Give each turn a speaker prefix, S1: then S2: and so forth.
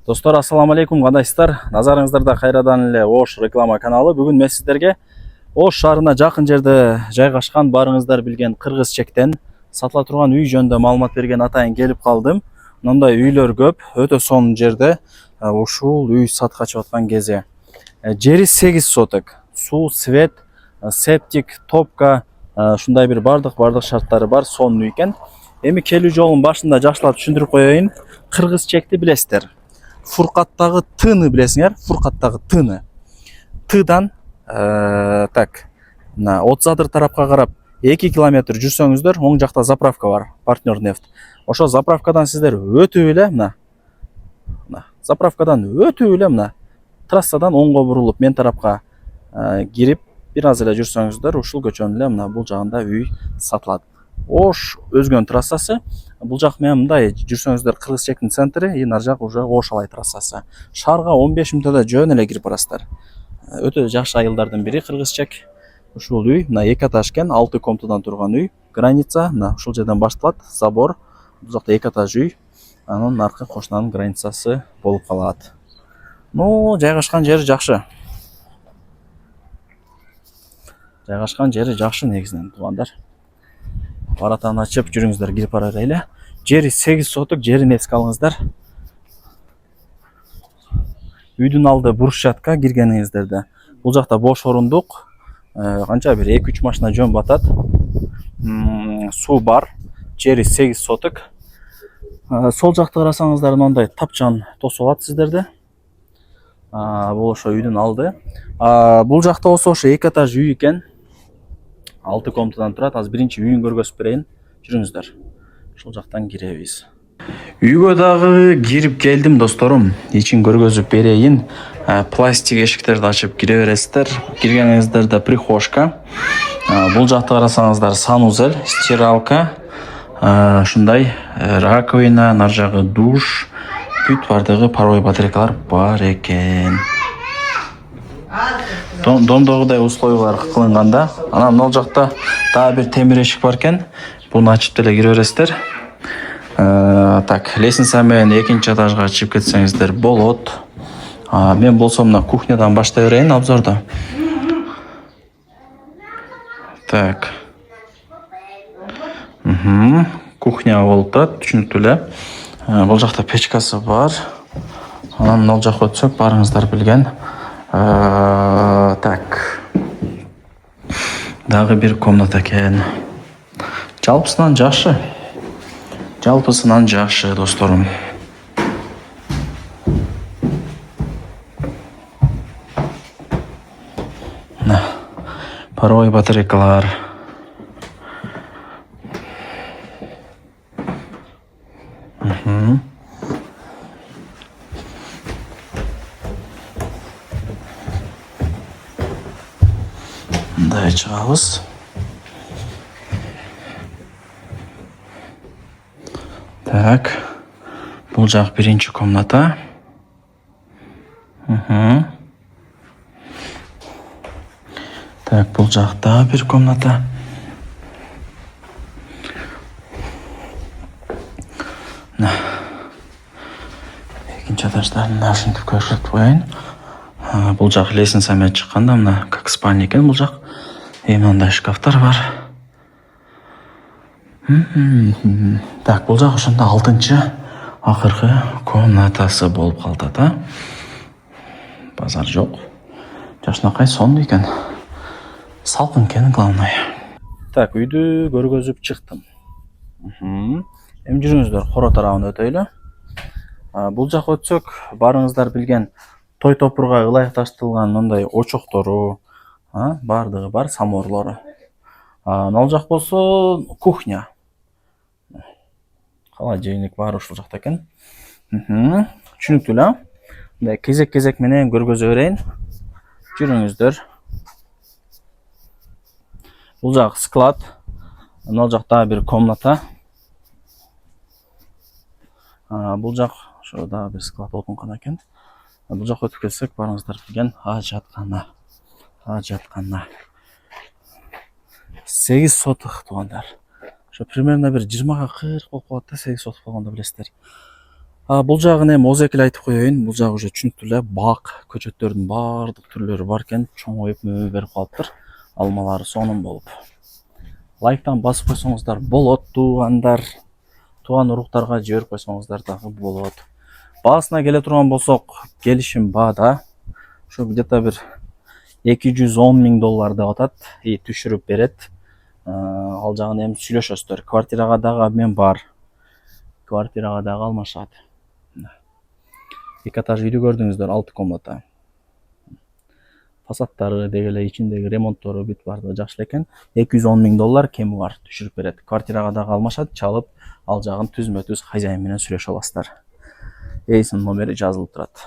S1: Достор, ассаламу алейкум, кандайсыздар? Назарыңыздарда кайрадан эле Ош реклама каналы. Бүгүн мен сиздерге Ош шаарына жакын жерде жайгашкан, барыңыздар билген Кыргыз чектен сатыла турган үй жөнүндө маалымат берген атайын келип калдым. Мындай үйлөр көп, өтө сонун жерде ушул үй сатка чыгып аткан кези. Жери 8 соток. Суу, свет, септик, топка, ушундай бир бардык шарттары бар, сонун үй экен. Эми келүү жолун башында жакшылап түшүндүрүп коеюн. Кыргыз чекти билесиздер. Фуркаттагы тыны билесиңер, Фуркаттагы тыны. Тыдан так, 30 адыр тарапка карап 2 километр жүрсөңүздөр, оң жакта заправка бар, Партнер нефть. Ошо заправкадан сиздер өтүп эле заправкадан өтүп эле трассадан оңго бурулуп мен тарапка кирип, бир аз эле жүрсөңүздөр, ушул көчөнүн эле бул жагында үй сатылат. Ош Өзгөн трассасы. Бул жак менен мындай жүрсөңүздөр Кыргыз чектин центри, нар жак уже Ош Алай трассасы. Шаарга 15 мүнөттө жөн эле кирип барасыздар. Өтө жакшы айылдардын бири Кыргыз чек. Ушул үй, 2 этаж экен, 6 комнатадан турган үй. Граница, ушул жерден башталат, забор. Бул жакта 2 этаж үй. Анын аркы кошунанын границасы болуп калат. Жайгашкан жери жакшы. Жайгашкан жери жакшы негизинен, туугандар. Баратан ачып жүрүңүздөр, кирип бара эле. Жери 8 соток, жерин эске алыңыздар. Үйдүн алды брусчатка киргениңиздерде. Бул жакта бош орундук, канча бир 2-3 машина жөн батат. Суу бар. Жери 8 соток. Сол жакты карасаңыздар, мындай тапчан тосулат сиздерде. Бул ошо үйдүн алды. Бул жакта ошо 2 этаж үй экен. 6 комнатадан турат. Азыр биринчи үйүн көргөзүп берейин. Жүрүңүздөр. Ушул жактан киребиз. Үйгө дагы кирип келдим, досторум. Ичин көргөзүп берейин. Пластик эшиктерди ачып кире бересиздер. Киргениңиздерде прихожка. Бул жакты карасаңыздар, санузел, стиралка, ушундай раковина, нар жагы душ, бүт бардыгы паровой батарейкалар бар экен. Домдогудай условиялар кылынганда. Анан мына жакта дагы бир темир эшик бар экен. Буну ачып деле кире бересиздер. Так, лестница менен 2-нчи этажга чыгып кетсеңиздер болот. Мен болсом мына кухнядан баштай берейин обзорду. Так. Кухня болуп турат, түшүнүктүү эле. Бул жакта печкасы бар. Анан мына жакка өтсөк, барыңыздар билген. Так. Дагы бир комната экен. Жалпысынан жакшы. Досторум. Паровой батарейкалар. Мындай чыгабыз. Так. Бул жак биринчи комната. Так, бул жакта бир комната. Экинчи этаждан ушинтип көрсөтүп коеюн. Бул жак лестница менен чыкканда мына как спальня экен бул жак. Мындай шкафтар бар. Так, бул жак ошондо 6-нчы акыркы комнатасы болуп калат, Базар жок. Жашынакай сонун экен. Салкын экен, главное. Так, үйдү көргөзүп чыктым. Эми жүрүңүздөр, коро тарабына өтөйлү. Бул жакка өтсөк, барыңыздар билген той топурга ылайыкташтырылган мындай очоктору, бардыгы бар, самоорлору. Мына жак болсо кухня. Холодильник бар ушул жакта экен. Түшүнүктүү эле. Мындай кезек менен көргөзө берейин. Жүрүңүздөр. Бул жак склад. Мына жакта бир комната. Бул жак ошо дагы бир склад отункана экен. Бул жакка өтүп келсек, барыңыздар билген ажаткана. 8 соток, туугандар. Ошо примерно бир 20-40 болуп калат да, 8 соток болгондо, билесиздер. Бул жагын эми оз экеле айтып коеюн. Бул жагы уже түшүнүктүү эле. Бак көчөттөрдүн баардык түрлөрү бар экен. Чоңоюп мөмө берип калыптыр. Алмалары сонун болуп. Лайктан басып койсоңуздар болот, туугандар, тууган уруктарга жиберип койсоңуздар дагы болот. Баасына келе турган болсок, келишим баада. Ушу где-то бир $210,000 деп атат. И түшүрүп берет. Ал жагын эми сүйлөшөсүздөр. Квартирага дагы обмен бар. Квартирага дагы алмашат. 2 этаж үйдү көрдүңүздөр, 6 комната. Фасадтары деги эле, ичиндеги ремонттору бүт баардыгы жакшы экен. $210,000 кеми бар, түшүрүп берет. Квартирага дагы алмашат, чалып, ал жагын түзмө түз хозяин менен сүйлөшө аласыздар. Эйсин номери жазылып турат.